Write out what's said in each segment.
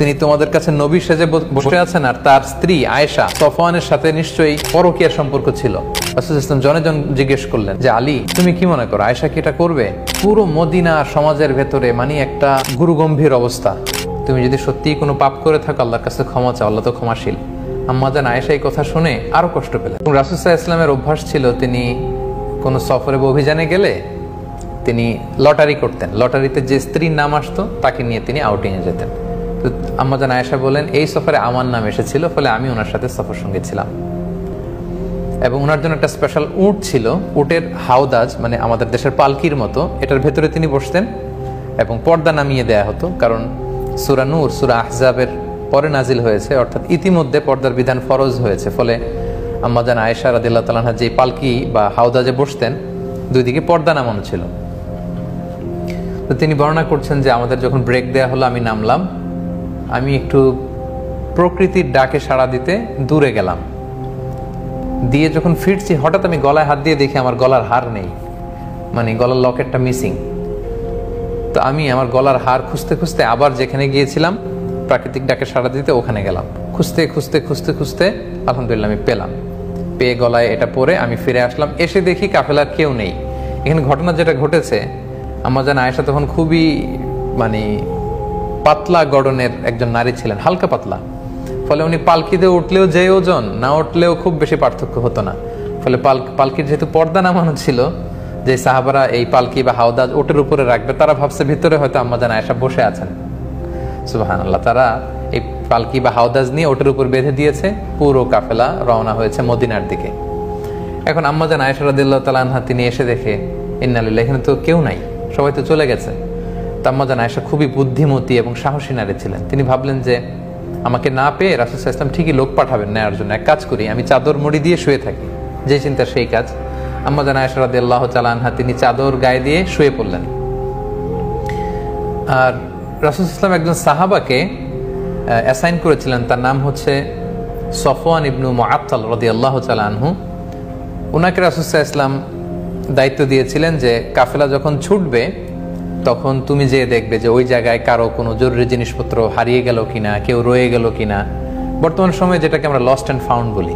তিনি তোমাদের কাছে নবী সেজে বসে আছেন আর তার স্ত্রী আয়েশা সফওয়ানের সাথে নিশ্চয়ই পরকীয়ার সম্পর্ক ছিল। রাসূল ইসলাম জনে জন জিজ্ঞেস করলেন যে আলী, তুমি কি মনে করো আয়েশা কি এটা করবে? পুরো মদিনা সমাজের ভেতরে মানে একটা গুরুগম্ভীর অবস্থা। তুমি যদি সত্যিই কোনো পাপ করে থাকো আল্লাহর কাছে ক্ষমা চাও, আল্লাহ তো ক্ষমাশীল। আম্মাজান আয়েশা এই কথা শুনে আরো কষ্ট পেলেন। রাসূল সাল্লাল্লাহু আলাইহি ওয়াসাল্লামের অভ্যাস ছিল তিনি কোনো সফরে বা অভিযানে গেলে তিনি লটারি করতেন। লটারিতে যে স্ত্রীর নাম আসতো তাকে নিয়ে তিনি আউটিংয়ে যেতেন। তো আম্মাজান আয়েশা বলেন এই সফরে আমার নাম এসেছিল, ফলে আমি ওনার সাথে সফর সঙ্গে ছিলাম। এবং ওনার জন্য একটা স্পেশাল উট ছিল, উটের হাওদাজ মানে আমাদের দেশের পালকির মতো, এটার ভেতরে তিনি বসতেন এবং পর্দা নামিয়ে দেয়া হতো। কারণ সূরা নূর, সূরা আহজাবের পরে নাজিল হয়েছে, অর্থাৎ ইতিমধ্যে পর্দার বিধান ফরজ হয়েছে। ফলে আম্মাজান আয়েশা রাদিয়াল্লাহু তাআলা আনহা যে পালকি বা হাওদাজে বসতেন দুই দিকে পর্দা নামানো ছিল। তো তিনি বর্ণনা করছেন যে আমাদের যখন ব্রেক দেয়া হলো আমি নামলাম, আমি একটু প্রকৃতির ডাকে সাড়া দিতে দূরে গেলাম, দিয়ে যখন ফিরছি হঠাৎ আমি গলায় হাত দিয়ে দেখি আমার গলার হার নেই, মানে গলার লকেটটা মিসিং। তো আমি আমার গলার হার খুঁজতে খুঁজতে আবার যেখানে গিয়েছিলাম প্রাকৃতিক ডাকে সাড়া দিতে ওখানে গেলাম, খুঁজতে খুঁজতে খুঁজতে খুঁজতে আলহামদুলিল্লাহ আমি পেলাম। পেয়ে গলায় এটা পরে আমি ফিরে আসলাম, এসে দেখি কাফেলার কেউ নেই। এখানে ঘটনা যেটা ঘটেছে, আম্মাজান আয়েশা তখন খুবই মানে পাতলা গড়নের একজন নারী ছিলেন, হালকা পাতলা। ফলে উনি পালকিতে উঠলেও যে ওজন, না উঠলেও খুব বেশি পার্থক্য হতো না। ফলে পালকির যেহেতু পর্দা নামানো ছিল, যে সাহাবারা এই পালকি বা হাওদাজ ওটের উপরে রাখবে, তারা ভাবছে ভিতরে হয়তো আম্মাজান আয়েশা বসে আছেন। সুবহানাল্লাহ। তারা এই পালকি বা হাওদাজ নিয়ে ওটের উপর বেঁধে দিয়েছে, পুরো কাফেলা রওনা হয়েছে মদিনার দিকে। এখন আম্মাজান আয়েশা রাদিয়াল্লাহু তাআলা আনহা তিনি এসে দেখে ইন্না লিল্লাহি, এখানে তো কেউ নাই, সবাই তো চলে গেছে। তো আম্মাজান আয়েশা খুবই বুদ্ধিমতী এবং সাহসী নারী ছিলেন। তিনি ভাবলেন যে আমাকে না পেয়ে রাসূল সাল্লাল্লাহু আলাইহি ওয়াসাল্লাম ঠিকই লোক পাঠাবেন নেয়ার জন্য, এক কাজ করি আমি চাদর মুড়ি দিয়ে শুয়ে থাকি। যে চিন্তা সেই কাজ। আম্মাজান আয়েশা রাদিয়াল্লাহু তাআলা আনহা তিনি চাদর গায়ে দিয়ে শুয়ে পড়লেন। আর রাসূল সাল্লাল্লাহু আলাইহি ওয়াসাল্লাম একজন সাহাবাকে অ্যাসাইন করেছিলেন, তার নাম হচ্ছে সফওয়ান ইবনু মুআত্তাল রাদিয়াল্লাহু তাআলা আনহু। ওনাকে রাসূল সাল্লাল্লাহু আলাইহি ওয়াসাল্লাম দায়িত্ব দিয়েছিলেন যে কাফেলা যখন ছুটবে তখন তুমি যেয়ে দেখবে যে ওই জায়গায় কারো কোনো জরুরি জিনিসপত্র হারিয়ে গেল কিনা, কেউ রয়ে গেল কিনা। বর্তমান সময়ে যেটাকে আমরা লস্ট অ্যান্ড ফাউন্ড বলি।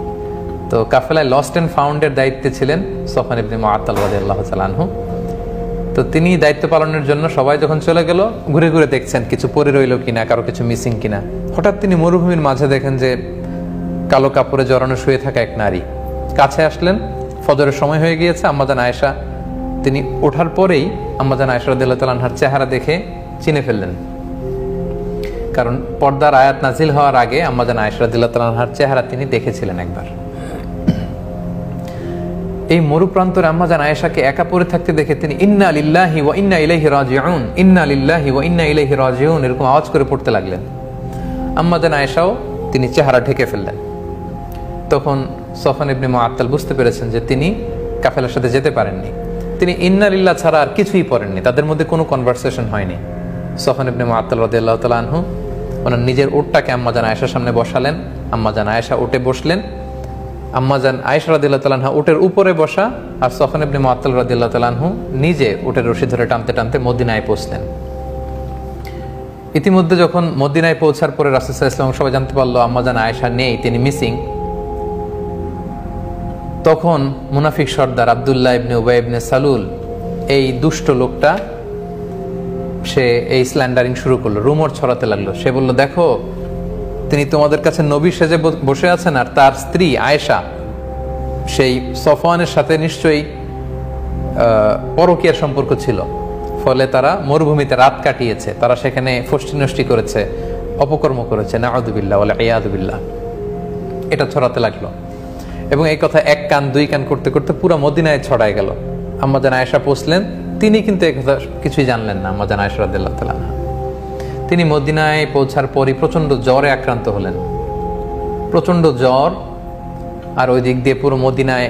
তো কাফেলায় লস্ট অ্যান্ড ফাউন্ডের দায়িত্বে ছিলেন সফওয়ান ইবনে মুআত্তাল রাদিয়াল্লাহু তাআলা আনহু। তো তিনি দায়িত্ব পালনের জন্য সবাই যখন চলে গেল ঘুরে ঘুরে দেখছেন কিছু পড়ে রইল কিনা, কারো কিছু মিসিং কিনা। হঠাৎ তিনি মরুভূমির মাঝে দেখেন যে কালো কাপড়ে জড়ানো শুয়ে থাকা এক নারী। কাছে আসলেন, ফজরের সময় হয়ে গিয়েছে। আম্মাজান আয়েশা তিনি ওঠার পরেই আম্মাজান আয়েশা রাদিয়াল্লাহু তাআলা আনহার চেহারা দেখে চিনে ফেললেন, কারণ পর্দার আয়াত নাজিল হওয়ার আগে আম্মাজান আয়েশা রাদিয়াল্লাহু তাআলা আনহার চেহারা তিনি দেখেছিলেন একবার। এই মরুপ্রান্তরে আম্মাজান আয়েশাকে একা পড়ে থাকতে দেখে তিনি ইন্না লিল্লাহি ওয়া ইন্না ইলাইহি রাজিউন, ইন্না লিল্লাহি ওয়া ইন্না ইলাইহি রাজিউন এরকম আওয়াজ করে পড়তে লাগলেন। আম্মাজান আয়েশাও তিনি চেহারা ঢেকে ফেললেন। তখন সফওয়ান ইবনে মুআত্তাল বুঝতে পেরেছেন যে তিনি কাফেলার সাথে যেতে পারেননি। তিনি ইন্না লিল্লাহ ছাড়া আর কিছুই পড়েননি, তাদের মধ্যে কোনো কনভারসেশন হয়নি। সফওয়ান ইবনে মুআত্তাল রাদিয়াল্লাহু তাআলা আনহু ওনার নিজের উটটাকে আম্মাজান আয়েশার সামনে বসালেন। আম্মাজান আয়েশা উটে বসলেন। আম্মাজান আয়েশা রাদিয়াল্লাহু তাআলা আনহা উটের উপরে বসা, আর সফওয়ান ইবনে মুআত্তাল রাদিয়াল্লাহু তাআলা আনহু নিজে উটের রশি ধরে টানতে টানতে মদিনায় পৌঁছলেন। ইতিমধ্যে যখন মদিনায় পৌঁছার পরে রাসূল সাল্লাল্লাহু আলাইহি ওয়াসাল্লাম সবাই জানতে পারলো আম্মাজান আয়েশা নেই, তিনি মিসিং। তখন মুনাফিক সর্দার আব্দুল্লাহ ইবনে উবাই ইবনে সালুল, এই দুষ্ট লোকটা, সে এই স্ল্যান্ডারিং শুরু করলো, রুমর ছড়াতে লাগলো। সে বলল, দেখো তিনি তোমাদের কাছে নবী সেজে বসে আছেন আর তার স্ত্রী আয়েশা সেই সফওয়ানের সাথে নিশ্চয়ই পরকীয়ার সম্পর্ক ছিল, ফলে তারা মরুভূমিতে রাত কাটিয়েছে, তারা সেখানে ফষ্টি নষ্টি করেছে, অপকর্ম করেছে, নাউযুবিল্লাহ ওয়াল ইয়াযু বিল্লাহ। এটা ছড়াতে লাগলো এবং এই কথা এক কান দুই কান করতে করতে পুরো মদিনায় ছড়ায় গেল। আম্মাজান আয়েশা পৌঁছলেন, তিনি কিন্তু এই কথা কিছুই জানলেন না। আম্মাজান আয়েশা রাদিয়াল্লাহু তাআলা আনহা তিনি মদিনায় পৌঁছার পরই প্রচন্ড জ্বরে আক্রান্ত হলেন, প্রচন্ড জ্বর। আর ওই দিক দিয়ে পুরো মদিনায়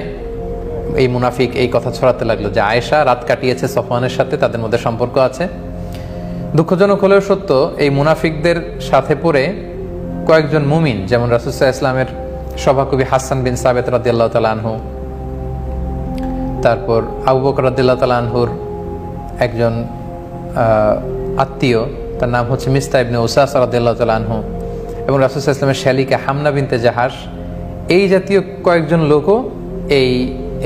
এই মুনাফিক এই কথা ছড়াতে লাগলো যে আয়েশা রাত কাটিয়েছে সফওয়ানের সাথে, তাদের মধ্যে সম্পর্ক আছে। দুঃখজনক হলেও সত্য, এই মুনাফিকদের সাথে পড়ে কয়েকজন মুমিন, যেমন রাসূল সাল্লাল্লাহু আলাইহি ওয়াসাল্লামের সভাকবি হাসান বিন সাবিত রাদিয়াল্লাহু তাআলা আনহু, তারপর আবু বকর রাদিয়াল্লাহু তাআলা আনহুর একজন আত্মীয় তার নাম হচ্ছে মিস্তা ইবনে উসাস রাদিয়াল্লাহু তাআলা আনহু, এবং রাসূল সাল্লাল্লাহু আলাইহি ওয়াসাল্লামের শালিকা হামনা বিনতে জাহাশ, এই জাতীয় কয়েকজন লোকও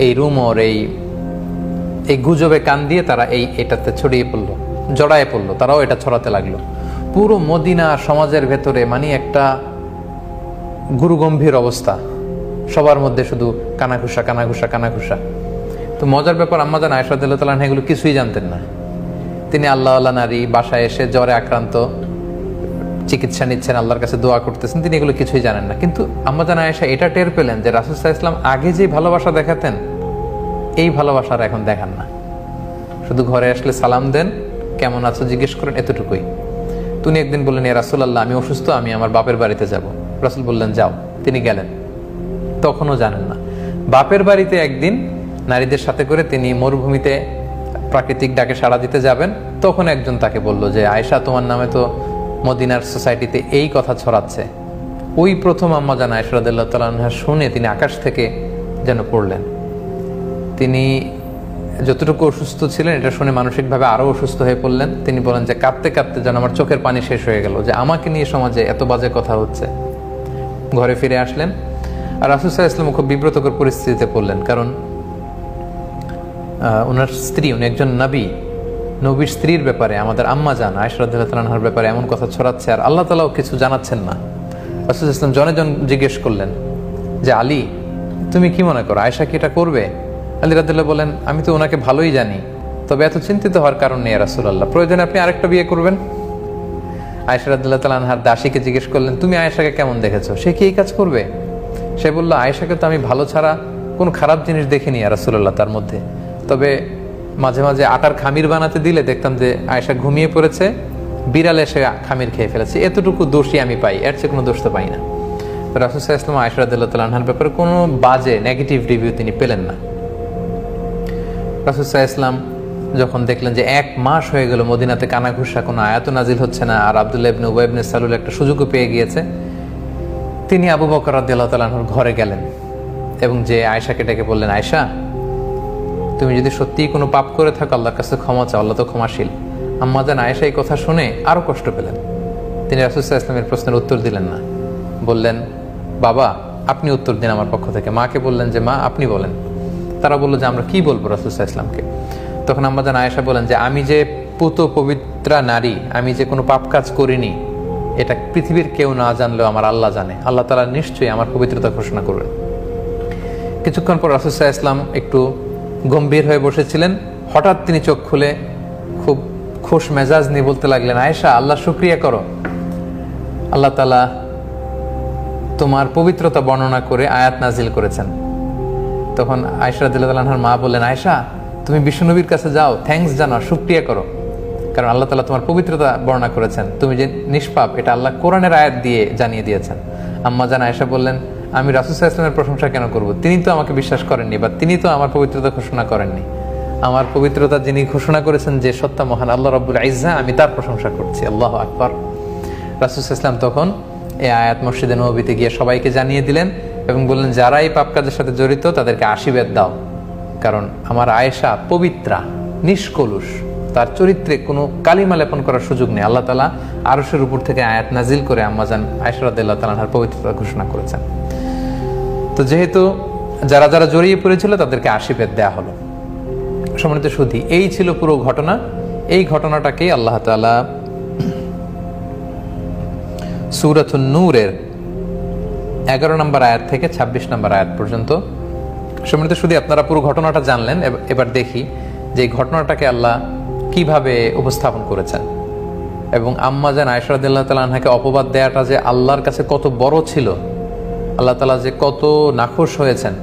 এই রুমর এই গুজবে কান দিয়ে তারা এটাতে ছড়িয়ে পড়লো, জড়ায় পড়লো, তারাও এটা ছড়াতে লাগলো। পুরো মদিনা সমাজের ভেতরে মানে একটা গুরুগম্ভীর অবস্থা, সবার মধ্যে শুধু কানাঘুষা কানাঘুষা কানাঘুষা। তো মজার ব্যাপার, আম্মা জান আয়েশা রাদিয়াল্লাহু তাআলা আনহা এগুলো কিছুই জানতেন না। তিনি আল্লাহওয়ালা নারী, বাসায় এসে জ্বরে আক্রান্ত, চিকিৎসা নিচ্ছেন, আল্লাহর কাছে দোয়া করতেছেন, তিনি এগুলো কিছুই জানেন না। কিন্তু আম্মা জান আয়েশা এটা টের পেলেন যে রাসূল সাল্লাল্লাহু আলাইহি ওয়াসাল্লাম আগে যে ভালোবাসা দেখাতেন এই ভালোবাসার এখন দেখান না। শুধু ঘরে আসলে সালাম দেন, কেমন আছো জিজ্ঞেস করেন, এতটুকুই। তিনি একদিন বললেন, ইয়া রাসূলুল্লাহ, আমি অসুস্থ, আমি আমার বাপের বাড়িতে যাব। রাসূল বললেন, যাও। তিনি গেলেন, তখনও জানেন না। বাপের বাড়িতে একদিন নারীদের সাথে করে তিনি মরুভূমিতে প্রাকৃতিক ডাকে সাড়া দিতে যাবেন, তখন একজন তাকে বলল যে আয়েশা, তোমার নামে তো মদিনার সোসাইটিতে এই কথা ছড়াচ্ছে। ওই প্রথম আম্মা জান আয়েশা রাদিয়াল্লাহু তাআলা আনহা শুনে তিনি আকাশ থেকে যেন পড়লেন। তিনি যতটুকু অসুস্থ ছিলেন এটা শুনে মানসিকভাবে আরো অসুস্থ হয়ে পড়লেন। তিনি বলেন যে কাঁদতে কাঁদতে যেন আমার চোখের পানি শেষ হয়ে গেল, যে আমাকে নিয়ে সমাজে এত বাজে কথা হচ্ছে। ঘরে ফিরে আসলেন, আর রাসূল সাল্লাল্লাহু আলাইহি ওয়াসাল্লাম খুব বিব্রতকর পরিস্থিতিতে পড়লেন, কারণ ওনার স্ত্রী, উনি একজন নবীর স্ত্রীর ব্যাপারে, আমাদের আম্মা জান আয়েশা রাদিয়াল্লাহু তাআলা আনহার ব্যাপারে এমন কথা ছড়াচ্ছে, আর আল্লাহ তাআলাও কিছু জানাচ্ছেন না। রাসূল সাল্লাল্লাহু আলাইহি ওয়াসাল্লাম জনে জন জিজ্ঞেস করলেন যে আলী, তুমি কি মনে করো আয়েশা কি এটা করবে? আলী রাদিয়াল্লাহু বলেন, আমি তো ওনাকে ভালোই জানি, তবে এত চিন্তিত হওয়ার কারণ নেই রাসূলুল্লাহ, প্রয়োজনে আপনি আরেকটা বিয়ে করবেন। আয়েশা রাদিয়াল্লাহু তাআলা আনহার দাসীকে জিজ্ঞেস করলেন, তুমি আয়েশাকে কেমন দেখেছো, সে কি এই কাজ করবে? সে বলল, আয়েশাকে তো আমি ভালো ছাড়া কোনো খারাপ জিনিস দেখিনি ইয়া রাসূলুল্লাহ তার মধ্যে, তবে মাঝে মাঝে আটার খামির বানাতে দিলে দেখতাম যে আয়েশা ঘুমিয়ে পড়েছে, বিড়াল এসে খামির খেয়ে ফেলেছে, এতটুকু দোষই আমি পাই, এর চেয়ে কোনো দোষ তো পাই না। তো রাসূল সাল্লাল্লাহু আলাইহি ওয়াসাল্লাম আয়েশা রাদিয়াল্লাহু তাআলা আনহার ব্যাপারে কোনো বাজে নেগেটিভ রিভিউ তিনি পেলেন না। রাসূল সাল্লাল্লাহু আলাইহি ওয়াসাল্লাম যখন দেখলেন যে 1 মাস হয়ে গেল মদিনাতে কানাঘুষা, কোনো আয়াত নাজিল হচ্ছে না, আর আব্দুল্লাহ ইবনে উবাই ইবনে সালুল একটা সুযোগও পেয়ে গিয়েছে, তিনি আবু বকর রাদিয়াল্লাহু তাআলা আনহুর ঘরে গেলেন এবং যে আয়েশাকে ডেকে বললেন, আয়েশা, তুমি যদি সত্যিই কোনো পাপ করে থাকো আল্লাহর কাছে ক্ষমা চাও, আল্লাহ তো ক্ষমাশীল। আম্মা জান আয়েশা এই কথা শুনে আরো কষ্ট পেলেন। তিনি রাসূল সাল্লাল্লাহু আলাইহি ওয়াসাল্লামের প্রশ্নের উত্তর দিলেন না, বললেন, বাবা আপনি উত্তর দিন আমার পক্ষ থেকে। মাকে বললেন যে মা আপনি বলেন। তারা বললো যে আমরা কি বলবো রাসূল সাল্লাল্লাহু আলাইহি ওয়াসাল্লামকে? তখন আম্মা জান আয়েশা বলেন যে আমি যে পুত পবিত্রা নারী, আমি যে কোনো পাপ কাজ করিনি, এটা পৃথিবীর কেউ না জানলেও আমার আল্লাহ জানে, আল্লাহ তাআলা নিশ্চয়ই আমার পবিত্রতা ঘোষণা করবেন। কিছুক্ষণ পর রাসূল সাল্লাল্লাহু আলাইহি ওয়াসাল্লাম একটু গম্ভীর হয়ে বসেছিলেন, হঠাৎ তিনি চোখ খুলে খুব খুশ মেজাজ নিয়ে বলতে লাগলেন, আয়েশা আল্লাহ শুকরিয়া করো, আল্লাহ তাআলা তোমার পবিত্রতা বর্ণনা করে আয়াত নাজিল করেছেন। তখন আয়েশা রাদিয়াল্লাহু তাআলা আনহার মা বললেন, আয়েশা তুমি বিশ্বনবীর কাছে যাও, থ্যাঙ্কস জানাও, শুকরিয়া করো, কারণ আল্লাহ তাআলা তোমার পবিত্রতা বর্ণনা করেছেন, তুমি যে নিষ্পাপ এটা আল্লাহ কোরআনের আয়াত দিয়ে জানিয়ে দিয়েছেন। আম্মা জান আয়েশা বললেন, আমি রাসূল সাল্লাল্লাহু আলাইহি ওয়াসাল্লামের প্রশংসা কেন করব? তিনি তো আমাকে বিশ্বাস করেননি, বা তিনি তো আমার পবিত্রতা ঘোষণা করেননি। আমার পবিত্রতা যিনি ঘোষণা করেছেন যে সত্তা মহান আল্লাহ রাব্বুল ইজ্জা, আমি তার প্রশংসা করছি। আল্লাহু আকবার। রাসূল সাল্লাল্লাহু আলাইহি ওয়াসাল্লাম তখন এই আয়াত মসজিদে নববীতে গিয়ে সবাইকে জানিয়ে দিলেন এবং বললেন, যারা এই পাপ কাজের সাথে জড়িত তাদেরকে আশীর্বাদ দাও, কারণ আমার আয়েশা পবিত্রা, নিষ্কলুষ, তার চরিত্রে কোনো কালিমা লেপন করার সুযোগ নেই। আল্লাহ তাআলা আরশের উপর থেকে আয়াত নাজিল করে আম্মা জান আয়েশা রাদিয়াল্লাহু তাআলা আনহার পবিত্রতা ঘোষণা করেছেন। তো যেহেতু যারা যারা জড়িয়ে পড়েছিল তাদেরকে আশীর্বাদ দেয়া হলো। সম্মানিত সুধী, এই ছিল পুরো ঘটনা। এই ঘটনাটাকে আল্লাহ তাআলা সূরাতুন নূরের 11 নম্বর আয়াত থেকে 26 নম্বর আয়াত পর্যন্ত, সম্মানিত সুধী, আপনারা পুরো ঘটনাটা জানলেন। এবার দেখি যে এই ঘটনাটাকে আল্লাহ কিভাবে উপস্থাপন করেছেন এবং আম্মা জান আয়েশা রাদিয়াল্লাহু তাআলা আনহাকে অপবাদ দেওয়াটা যে আল্লাহর কাছে কত বড় ছিল, আল্লাহ তাআলা যে কত নাখুশ হয়েছেন,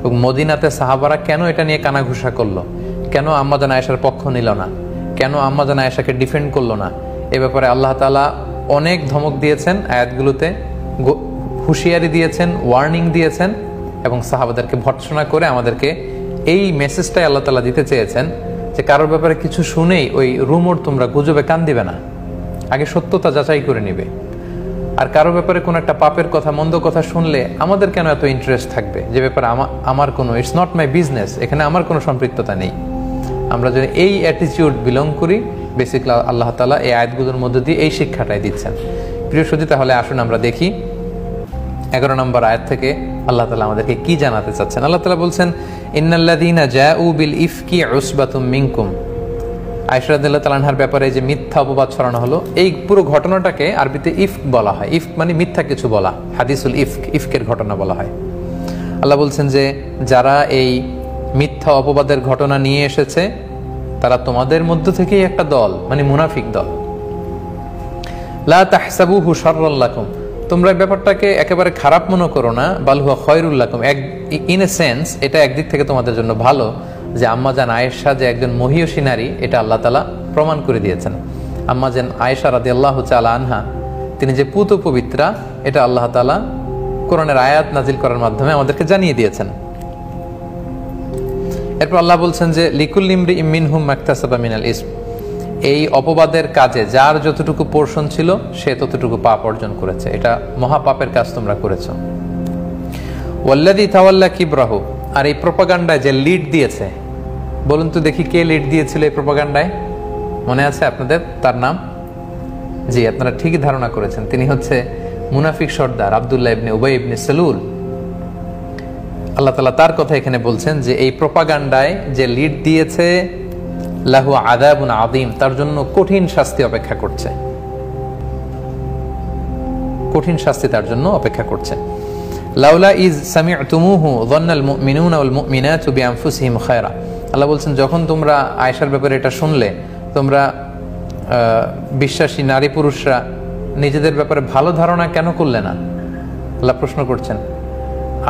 এবং মদিনাতে সাহাবারা কেন এটা নিয়ে কানাঘুষা করলো, কেন আম্মা জান আয়েশার পক্ষ নিল না, কেন আম্মা জান আয়েশাকে ডিফেন্ড করলো না, এ ব্যাপারে আল্লাহ তাআলা অনেক ধমক দিয়েছেন আয়াতগুলোতে, হুঁশিয়ারি দিয়েছেন, ওয়ার্নিং দিয়েছেন, এবং সাহাবাদেরকে ভর্ৎসনা করে আমাদেরকে এই মেসেজটাই আল্লাহ তাআলা দিতে চেয়েছেন যে কারোর ব্যাপারে কিছু শুনেই ওই রুমর তোমরা গুজবে কান দিবে না, আগে সত্যতা যাচাই করে নিবে। আর কারো ব্যাপারে কোনো একটা পাপের কথা, মন্দ কথা শুনলে আমাদের কেন এত ইন্টারেস্ট থাকবে, যে ব্যাপারে আমার কোনো, ইটস নট মাই বিজনেস, এখানে আমার কোনো সম্পৃক্ততা নেই। আমরা যদি এই অ্যাটিটিউড বিলং করি বেসিক্যালি আল্লাহ তাআলা এই আয়াতগুলোর মধ্যে দিয়ে এই শিক্ষাটাই দিচ্ছেন। প্রিয় সুধী, তাহলে আসুন আমরা দেখি 11 নম্বর আয়াত থেকে আল্লাহ তাআলা আমাদেরকে কি জানাতে চাচ্ছেন। আল্লাহ তাআলা বলছেন, ইন্নাল্লাযীনা জাউ বিল ইফকি উসবাতুম মিনকুম। আয়েশা রাদিয়াল্লাহু তাআলা আনহার ব্যাপারে যে মিথ্যা অপবাদ ছড়ানো হলো, এই পুরো ঘটনাটাকে আরবিতে ইফক বলা হয়। ইফক মানে মিথ্যা কিছু বলা, হাদিসুল ইফক, ইফকের ঘটনা বলা হয়। আল্লাহ বলছেন যে যারা এই মিথ্যা অপবাদের ঘটনা নিয়ে এসেছে তারা তোমাদের মধ্য থেকেই একটা দল, মানে মুনাফিক দল। লা তাহসাবুহু শাররাল লাকুম, তোমরা ব্যাপারটাকে একেবারে খারাপ মনে করো না, বাল হুয়া খায়রুল লাকুম। ইন এ সেন্স এটা একদিক থেকে তোমাদের জন্য ভালো যে আম্মাজান আয়েশা যে একজন মহিয়সী নারী, এটা আল্লাহ তাআলা প্রমাণ করে দিয়েছেন। আম্মাজান আয়েশা রাদিয়াল্লাহু তাআলা আনহা তিনি যে পুত পবিত্রা, এটা আল্লাহ তাআলা কোরআনের আয়াত নাজিল করার মাধ্যমে আমাদেরকে জানিয়ে দিয়েছেন। এরপর আল্লাহ বলছেন যে লিকুল্লি ইমরিইম মিনহুম মাকতাসাবা মিনাল ইসম, এই অপবাদের কাজে যার যতটুকু পোর্শন ছিল সে ততটুকু পাপ অর্জন করেছে। এটা মহাপাপের কাজ তোমরা করেছো। ওয়াল্লাযী তাওয়াল্লা কিবরাহু, আর এই প্রপাগান্ডায় যে লিড দিয়েছে, বলুন তো দেখি কে লিড দিয়েছিল এই প্রপাগান্ডায়? মনে আছে আপনাদের তার নাম? জি, আপনারা ঠিকই ধারণা করেছেন, তিনি হচ্ছে মুনাফিক সর্দার আব্দুল্লাহ ইবনে উবাই ইবনে সালুল। আল্লাহ তাআলা তার কথা এখানে বলছেন যে এই প্রপাগান্ডায় যে লিড দিয়েছে, লাহু আযাবুন আযীম, তার জন্য কঠিন শাস্তি অপেক্ষা করছে, কঠিন শাস্তি তার জন্য অপেক্ষা করছে। লাউলা ইজ সামি'তুমুহু যান্নাল মুমিনুনা ওয়াল মুমিনাতু বিআনফুসিহিম খায়রা, আল্লাহ বলছেন যখন তোমরা আয়েশার ব্যাপারে এটা শুনলে, তোমরা বিশ্বাসী নারী পুরুষরা নিজেদের ব্যাপারে ভালো ধারণা কেন করলে না? আল্লাহ প্রশ্ন করছেন,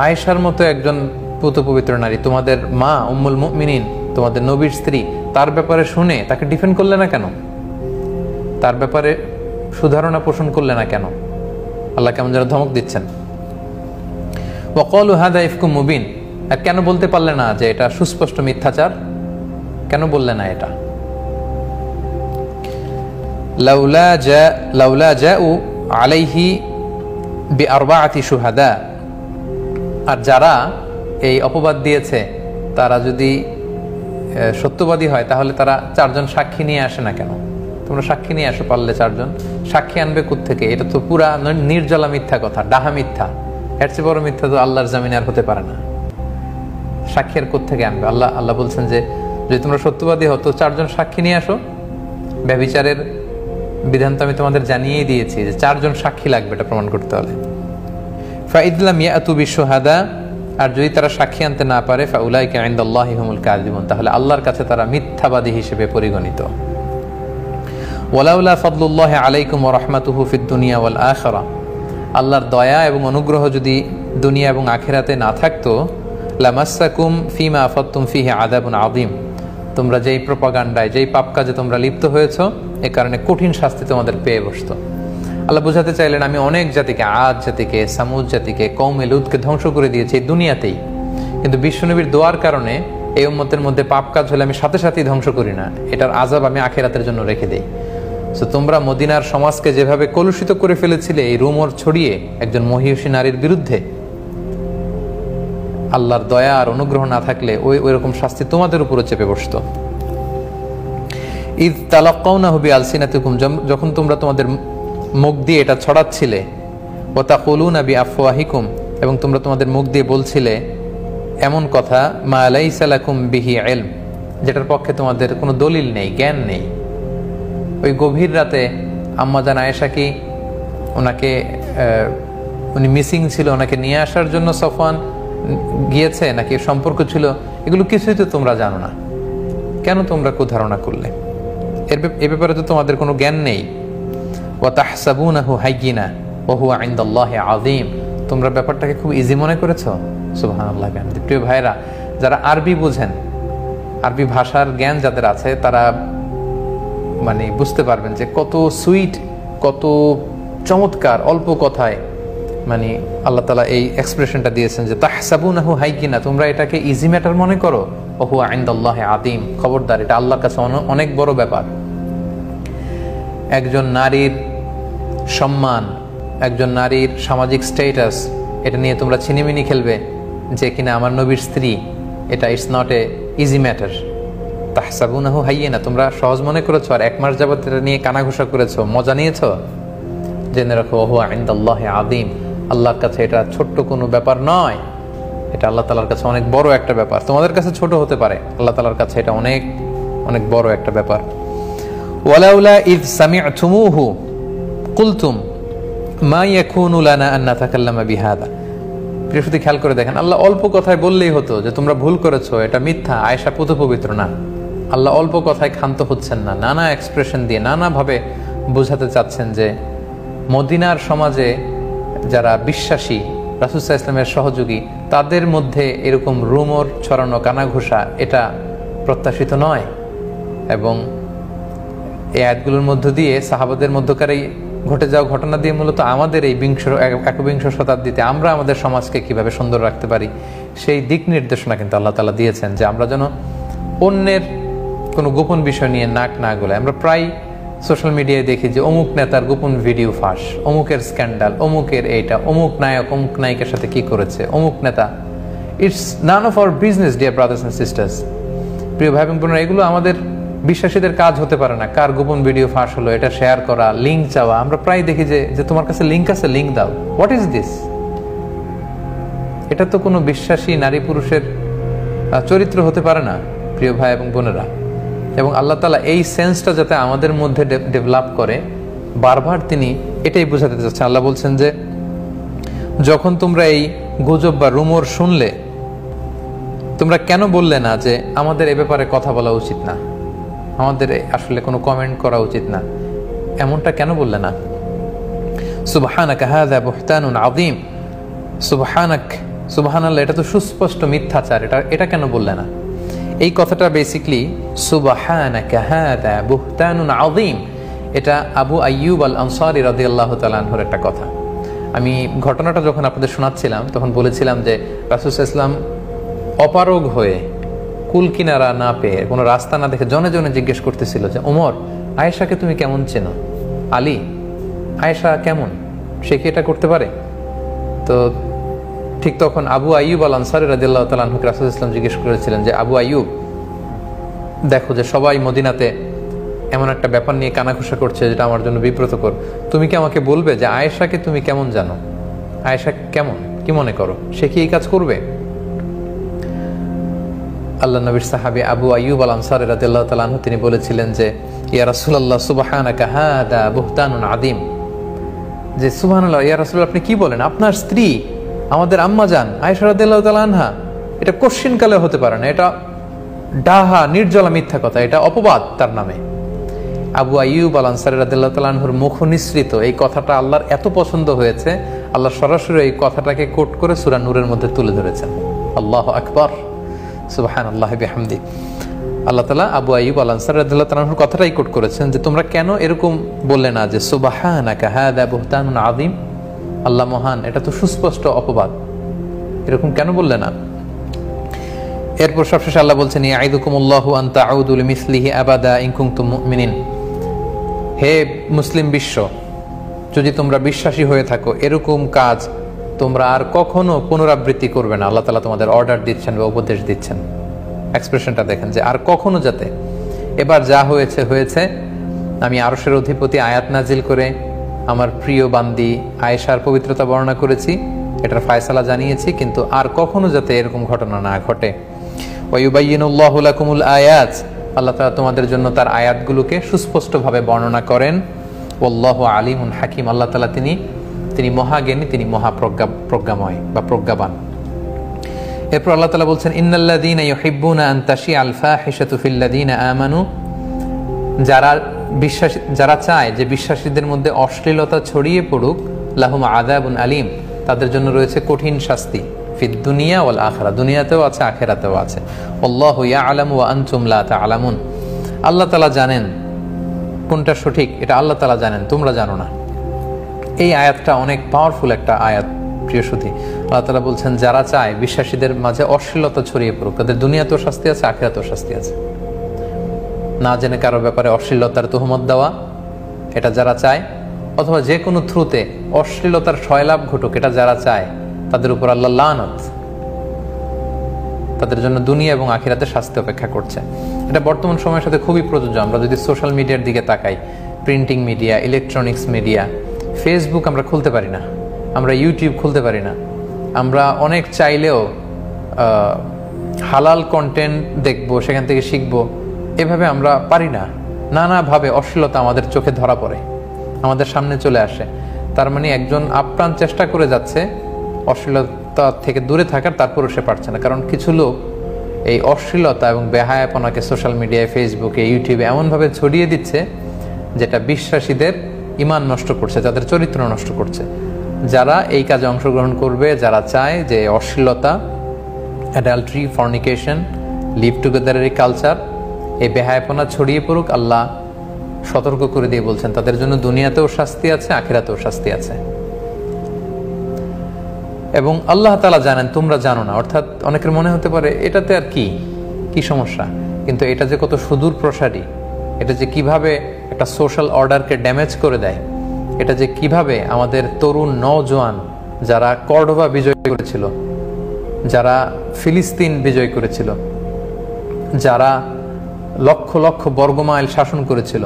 আয়েশার মতো একজন পুত পবিত্র নারী, তোমাদের মা উম্মুল মুমিনিন, তোমাদের নবীর স্ত্রী, তার ব্যাপারে শুনে তাকে ডিফেন্ড করলে না কেন? তার ব্যাপারে সুধারণা পোষণ করলে না কেন? আল্লাহ কেমন যেন ধমক দিচ্ছেন। ওয়াকালু হাদা ইফকুম মুবিন, আর কেন বলতে পারলে না যে এটা সুস্পষ্ট মিথ্যাচার? কেন বললে না এটা? লাউলা জাউ আলাইহি বিআরবাআতি শুহাদা, আর যারা এই অপবাদ দিয়েছে তারা যদি সত্যবাদী হয় তাহলে তারা 4 জন সাক্ষী নিয়ে আসে না কেন? তোমরা সাক্ষী নিয়ে আসো, পারলে 4 জন সাক্ষী আনবে কোত্থেকে? এটা তো পুরা নির্জলা মিথ্যা কথা, ডাহা মিথ্যা। এর চেয়ে বড় মিথ্যা তো আল্লাহর জামিনে আর হতে পারে না। সাক্ষী আর কোত্থেকে আনবে? আল্লাহ বলছেন যে যদি তোমরা সত্যবাদী হও তো 4 জন সাক্ষী নিয়ে আসো। ব্যভিচারের বিধান তো আমি তোমাদের জানিয়েই দিয়েছি যে 4 জন সাক্ষী লাগবে এটা প্রমাণ করতে হলে। ফাইদলাম ইয়াতু বিশুহাদা, আর যদি তারা সাক্ষী আনতে না পারে, ফাউলাইকা ইনদাল্লাহি হুমুল কাযিবুন, তাহলে আল্লাহর কাছে তারা মিথ্যাবাদী হিসেবে পরিগণিত। ওয়ালাউলা ফাদলুল্লাহি আলাইকুম ওয়া রাহমাতুহু ফিদ দুনিয়া ওয়াল আখিরা, আল্লাহর দয়া এবং অনুগ্রহ যদি দুনিয়া এবং আখিরাতে না থাকতো, লামাসসাকুম ফিমা আফাদতুম ফিহি আযাবুন আযীম, তোমরা যেই প্রপাগান্ডায়, যেই পাপ কাজে তোমরা লিপ্ত হয়েছো, এ কারণে কঠিন শাস্তি তোমাদের পেয়ে বসতো। আল্লাহ বোঝাতে চাইলেন আমি অনেক জাতিকে, আদ জাতিকে, সামুদ জাতিকে, কওমে লুতকে ধ্বংস করে দিয়েছি এই দুনিয়াতেই, কিন্তু বিশ্বনবীর দোয়ার কারণে এই উম্মতের মধ্যে পাপ কাজ হলে আমি সাথে সাথেই ধ্বংস করি না, এটার আযাব আমি আখিরাতের জন্য রেখে দেই। সো তোমরা মদিনার সমাজকে যেভাবে কলুষিত করে ফেলেছিলে এই রুমর ছড়িয়ে একজন মহিয়সী নারীর বিরুদ্ধে, আল্লাহর দয়া আর অনুগ্রহ না থাকলে ওই রকম শাস্তি তোমাদের উপরে চেপে বসতো। ইয তালাক্কাউনাহু বিআলসিনাতিকুম, যখন তোমরা তোমাদের মুখ দিয়ে এটা ছড়াচ্ছিলে, ওয়া তাকুলুনা বিআফওয়াহিকুম, এবং তোমরা তোমাদের মুখ দিয়ে বলছিলে এমন কথা, মা লাইসা লাকুম বিহি ইলম, যেটার পক্ষে তোমাদের কোনো দলিল নেই, জ্ঞান নেই। ওই গভীর রাতে আম্মাজান আয়েশা কি ওনাকে উনি মিসিং ছিল, ওনাকে নিয়ে আসার জন্য সফওয়ান গিয়েছে নাকি সম্পর্ক ছিল, এগুলো কিছুই তো তোমরা জানো না, কেন তোমরা কুধারণা করলে? এ ব্যাপারে তো তোমাদের কোনো জ্ঞান নেই। ওয়া তাহসাবুনাহু হাইয়িনা ওয়া হুয়া ইনদাল্লাহি আযীম, তোমরা ব্যাপারটাকে খুব ইজি মনে করেছো। সুবহানাল্লাহ। প্রিয় ভাইরা, যারা আরবি বোঝেন, আরবি ভাষার জ্ঞান যাদের আছে, তারা মানে বুঝতে পারবেন যে কত সুইট, কত চমৎকার অল্প কথায় মানে আল্লাহ তাআলা এই এক্সপ্রেশনটা দিয়েছেন যে তাহসাবুনাহু হাইয়িনা, তোমরা এটাকে ইজি ম্যাটার মনে করো, ওয়া হুয়া ইনদাল্লাহি আযীম, খবরদার এটা আল্লাহর কাছে অনেক বড় ব্যাপার। একজন নারীর সম্মান, একজন নারীর সামাজিক স্ট্যাটাস, এটা নিয়ে তোমরা ছিনিমিনি খেলবে যে কিনা আমার নবীর স্ত্রী, এটা it's not a easy matter. তাহসাবুনাহু হাইয়িনা, তোমরা সহজ মনে করেছো আর 1 মাস যাবত এটা নিয়ে কানাঘুষা করেছো, মজা নিয়েছো। জেনে রাখো হুয়া ইনদাল্লাহি আযীম, আল্লাহর কাছে এটা ছোট্ট কোনো ব্যাপার নয়, এটা আল্লাহ তাআলার কাছে অনেক বড় একটা ব্যাপার। তোমাদের কাছে ছোট হতে পারে, আল্লাহ তাআলার কাছে এটা অনেক অনেক বড় একটা ব্যাপার। ওয়ালাউলা ইয সামি'তুমুহু কুলতুম মা ইয়াকুনু লানা আন নাতাকাল্লামা বিহাদা। প্রিয় সুধী, খেয়াল করে দেখেন, আল্লাহ অল্প কথায় বললেই হতো যে তোমরা ভুল করেছো, এটা মিথ্যা, আয়েশা পুত পবিত্র না। আল্লাহ অল্প কথায় ক্ষান্ত হচ্ছেন না, নানা এক্সপ্রেশন দিয়ে নানাভাবে বোঝাতে চাচ্ছেন যে মদিনার সমাজে যারা বিশ্বাসী, রাসূল সাল্লাল্লাহু আলাইহি ওয়াসাল্লামের সহযোগী, তাদের মধ্যে এরকম রুমর ছড়ানো, কানাঘুষা এটা প্রত্যাশিত নয়। এবং এই আয়াতগুলোর মধ্য দিয়ে সাহাবাদের মধ্যকার এই ঘটে যাওয়া ঘটনা দিয়ে মূলত আমাদের এই একবিংশ শতাব্দীতে আমরা আমাদের সমাজকে কিভাবে সুন্দর রাখতে পারি সেই দিক নির্দেশনা কিন্তু আল্লাহ তাআলা দিয়েছেন, যে আমরা যেন অন্যের কোনো গোপন বিষয় নিয়ে নাক না গলায়। আমরা প্রায় সোশ্যাল মিডিয়ায় দেখি যে অমুক নেতার গোপন ভিডিও ফাঁস, অমুকের স্ক্যান্ডাল, অমুকের এইটা, অমুক নায়ক অমুক নায়িকার সাথে কি করেছে অমুক নেতা। It's none of our business dear brothers and sisters. প্রিয় ভাই এবং বোনেরা, এগুলো আমাদের বিশ্বাসীদের কাজ হতে পারে না। কার গোপন ভিডিও ফাঁস হলো এটা শেয়ার করা, লিঙ্ক চাওয়া। আমরা প্রায় দেখি যে তোমার কাছে লিঙ্ক আছে, লিঙ্ক দাও। What is this? এটা তো কোনো বিশ্বাসী নারী পুরুষের চরিত্র হতে পারে না, প্রিয় ভাই এবং বোনেরা। এবং আল্লাহ তাআলা এই সেন্সটা যাতে আমাদের মধ্যে ডেভেলপ করে, বারবার তিনি এটাই বোঝাতে চাচ্ছেন। আল্লাহ বলছেন যে যখন তোমরা এই গুজব বা রুমর শুনলে, তোমরা কেন বললে না যে আমাদের এ ব্যাপারে কথা বলা উচিত না, আমাদের আসলে কোনো কমেন্ট করা উচিত না, এমনটা কেন বললে না? সুবহানাকা হাযা বুহতানুন আযীম, সুবহানাক, সুবহানাল্লাহ, এটা তো সুস্পষ্ট মিথ্যাচার, এটা কেন বললে না? এই কথাটা বেসিক্যালি সুবহানাকা হাযা বুহতানুন আযীম, এটা আবু আইয়ুব আল আনসারী রাদিয়াল্লাহু তাআলা আনহুর একটা কথা। আমি ঘটনাটা যখন আপনাদের শোনাচ্ছিলাম তখন বলেছিলাম যে রাসূল সাল্লাল্লাহু আলাইহি ওয়াসাল্লাম অপারগ হয়ে, কুল কিনারা না পেয়ে, কোনো রাস্তা না দেখে জনে জনে জিজ্ঞেস করতেছিল যে ওমর, আয়েশাকে তুমি কেমন চেনো? আলী, আয়েশা কেমন, সে কি এটা করতে পারে? তো ঠিক তখন আবু আইয়ুব আল আনসারী রাদিয়াল্লাহু তাআলা আনহু রাসূল সাল্লাল্লাহু আলাইহি ওয়াসাল্লাম জিজ্ঞেস করেছিলেন যে আবু আইয়ুব, দেখো যে সবাই মদিনাতে এমন একটা ব্যাপার নিয়ে কানাঘুষা করছে যেটা আমার জন্য বিব্রতকর, তুমি কি আমাকে বলবে যে আয়েশাকে তুমি কেমন জানো? আয়েশা কেমন, কি মনে করো, সে কি এই কাজ করবে? আল্লাহ নবীর সাহাবী আবু আইয়ুব আল আনসারী রাদিয়াল্লাহু তাআলা আনহু তিনি বলেছিলেন যে ইয়া রাসূলুল্লাহ সুবহানাকা হাযা বুহতানুন আযীম, যে সুবহানাল্লাহ, ইয়া রাসূলুল্লাহ, আপনি কি বলেন? আপনার স্ত্রী, আমাদের আম্মা জান আয়েশা রাদিয়াল্লাহু তাআলা আনহা, এটা কোশ্চিনকালে হতে পারে না, এটা ডাহা নির্জলা মিথ্যা কথা, এটা অপবাদ তার নামে। আবু আইয়ুব আল আনসারী রাদিয়াল্লাহু তাআলা আনহুর মুখ নিঃসৃত এই কথাটা আল্লাহর এত পছন্দ হয়েছে, আল্লাহ সরাসরি এই কথাটাকে কোট করে সূরা নূরের মধ্যে তুলে ধরেছেন। আল্লাহু আকবার, সুবহানাল্লাহি বিহামদি। আল্লাহ তাআলা আবু আইয়ুব আল আনসারী রাদিয়াল্লাহু তাআলা আনহুর কথাটাই কোট করেছেন যে তোমরা কেন এরকম বললে না যে সুবহানাকা হাযা বুহতানুন আযীম, আল্লাহ মহান, এটা তো সুস্পষ্ট অপবাদ, এরকম কেন বললে না? এরপর সবশেষে আল্লাহ বলছেন ইয়াইদুকুমুল্লাহু আন তাউদু লিমিসলিহি আবাদা ইন কুনতুম মুমিনিন, হে মুসলিম বিশ্ব, যদি তোমরা বিশ্বাসী হয়ে থাকো এরকম কাজ তোমরা আর কখনো পুনরাবৃত্তি করবে না। আল্লাহ তাআলা তোমাদের অর্ডার দিচ্ছেন বা উপদেশ দিচ্ছেন। এক্সপ্রেশনটা দেখেন যে আর কখনো যাতে, এবার যা হয়েছে হয়েছে, আমি আরশের অধিপতি আয়াত নাজিল করে আমার প্রিয় বান্দি আয়েশার পবিত্রতা বর্ণনা করেছি, এটার ফায়সালা জানিয়েছি, কিন্তু আর কখনো যাতে এরকম ঘটনা না ঘটে। ওয়ায়ুবাইয়িনুল্লাহু লাকুমুল আয়াত, আল্লাহ তাআলা তোমাদের জন্য তার আয়াতগুলোকে সুস্পষ্টভাবে বর্ণনা করেন। ওয়াল্লাহু আলিমুন হাকিম, আল্লাহ তাআলা তিনি মহাজ্ঞানী, তিনি মহাপ্রজ্ঞাময় বা প্রজ্ঞাবান। এরপর আল্লাহ তাআলা বলছেন ইন্নাল্লাযীনা ইউহিব্বুনা আন তাশিআল ফাহিশাতু ফিল্লাযীনা আমানু, যারা চায় যে বিশ্বাসীদের মধ্যে অশ্লীলতা ছড়িয়ে পড়ুক, লাহুম আযাবুন আলীম, তাদের জন্য রয়েছে কঠিন শাস্তি, ফিদ দুনিয়া ওয়াল আখিরা, দুনিয়াতেও আছে আখিরাতেও আছে। আল্লাহু ইয়ালামু ওয়া আনতুম লা তা'লামুন, আল্লাহ তাআলা জানেন কোনটা সঠিক, এটা আল্লাহ তাআলা জানেন, তোমরা জানো না। এই আয়াতটা অনেক পাওয়ারফুল একটা আয়াত প্রিয় সুধী। আল্লাহ তাআলা বলছেন যারা চায় বিশ্বাসীদের মাঝে অশ্লীলতা ছড়িয়ে পড়ুক, তাদের দুনিয়াতেও শাস্তি আছে, আখিরাতেও শাস্তি আছে। না জেনে কারো ব্যাপারে অশ্লীলতার তুহমত দেওয়া, এটা যারা চায়, অথবা যে কোনো থ্রুতে অশ্লীলতার সয়লাভ ঘটুক, এটা যারা চায় তাদের উপর আল্লাহ লানত, তাদের জন্য দুনিয়া এবং আখিরাতে শাস্তি অপেক্ষা করছে। এটা বর্তমান সময়ের সাথে খুবই প্রযোজ্য। আমরা যদি সোশ্যাল মিডিয়ার দিকে তাকাই, printing media, electronics media, Facebook আমরা খুলতে পারি না, আমরা ইউটিউব খুলতে পারি না, আমরা অনেক চাইলেও হালাল কন্টেন্ট দেখবো, সেখান থেকে শিখবো, এভাবে আমরা পারি না। নানাভাবে অশ্লীলতা আমাদের চোখে ধরা পড়ে, আমাদের সামনে চলে আসে। তার মানে একজন আপ্রাণ চেষ্টা করে যাচ্ছে অশ্লীলতা থেকে দূরে থাকার, তারপরও সে পারছে না। কারণ কিছু লোক এই অশ্লীলতা এবং বেহায়াপনাকে সোশ্যাল মিডিয়ায়, ফেসবুকে, ইউটিউবে এমনভাবে ছড়িয়ে দিচ্ছে যেটা বিশ্বাসীদের ঈমান নষ্ট করছে, তাদের চরিত্র নষ্ট করছে। যারা এই কাজে অংশগ্রহণ করবে, যারা চায় যে অশ্লীলতা, অ্যাডাল্ট্রি, ফর্নিকেশন, লিভ টুগেদারের এই কালচার, এই বেহায়াপনা ছড়িয়ে পড়ুক, আল্লাহ সতর্ক করে দিয়ে বলছেন তাদের জন্য দুনিয়াতেও শাস্তি আছে, আখিরাতেও শাস্তি আছে। এবং আল্লাহ তাআলা জানেন, তোমরা জানো না। অর্থাৎ অনেকের মনে হতে পারে এটাতে আর কি সমস্যা, কিন্তু এটা যে কত সুদূর প্রসারী, এটা যে কিভাবে একটা সোশ্যাল অর্ডারকে ড্যামেজ করে দেয়, এটা যে কিভাবে আমাদের তরুণ নওজোয়ান যারা কর্ডোবা বিজয় করেছিল, যারা ফিলিস্তিন বিজয় করেছিল, যারা লক্ষ লক্ষ বর্গমাইল শাসন করেছিল,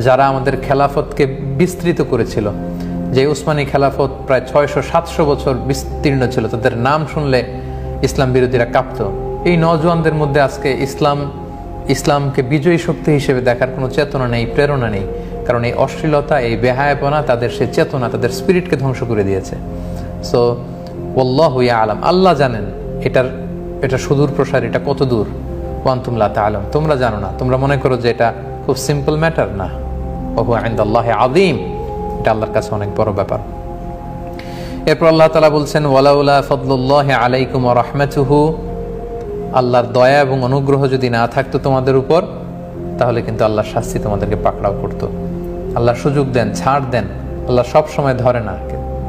যারা আমাদের খেলাফতকে বিস্তৃত করেছিল, যে উসমানী খেলাফত প্রায় 600-700 বছর বিস্তীর্ণ ছিল, তাদের নাম শুনলে ইসলাম বিরোধীরা কাঁপত। এই নওজোয়ানদের মধ্যে আজকে ইসলামকে বিজয়ী শক্তি হিসেবে দেখার কোনো চেতনা নেই, প্রেরণা নেই। কারণ এই অশ্লীলতা, এই বেহায়াপনা তাদের সে চেতনা, তাদের স্পিরিটকে ধ্বংস করে দিয়েছে। সো ওয়াল্লাহু ইয়ালাম, আল্লাহ জানেন এটা সুদূর প্রসার, এটা কত দূর। ওয়ান্তুম লা তা'লাম, তোমরা জানো না, তোমরা মনে করো যে এটা খুব সিম্পল ম্যাটার। না, ওয়া হুয়া ইনদাল্লাহি আযীম, এটা আল্লাহর কাছে অনেক বড় ব্যাপার। এরপর আল্লাহ তাআলা বলছেন, ওয়ালাউলা ফাদলুল্লাহি আলাইকুম ওয়া রাহমাতুহু, আল্লাহর দয়া এবং অনুগ্রহ যদি না থাকতো তোমাদের উপর, তাহলে কিন্তু আল্লাহর শাস্তি তোমাদেরকে পাকড়াও করতো। আল্লাহ সুযোগ দেন, ছাড় দেন, আল্লাহ সব সময় ধরে না।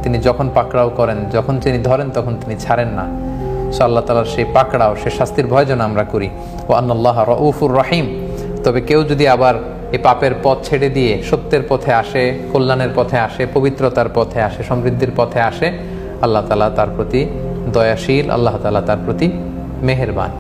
তিনি যখন পাকড়াও করেন, যখন তিনি ধরেন, তখন তিনি ছাড়েন না। সো আল্লাহ তাআলার সেই পাকড়াও, সেই শাস্তির ভয় যেন আমরা করি। ও আন্নাল্লাহা রাউফুর রহিম। তবে কেউ যদি আবার এই পাপের পথ ছেড়ে দিয়ে সত্যের পথে আসে, কল্যাণের পথে আসে, পবিত্রতার পথে আসে, সমৃদ্ধির পথে আসে, আল্লাহ তাআলা তার প্রতি দয়াশীল, আল্লাহ তাআলা তার প্রতি মেহেরবান।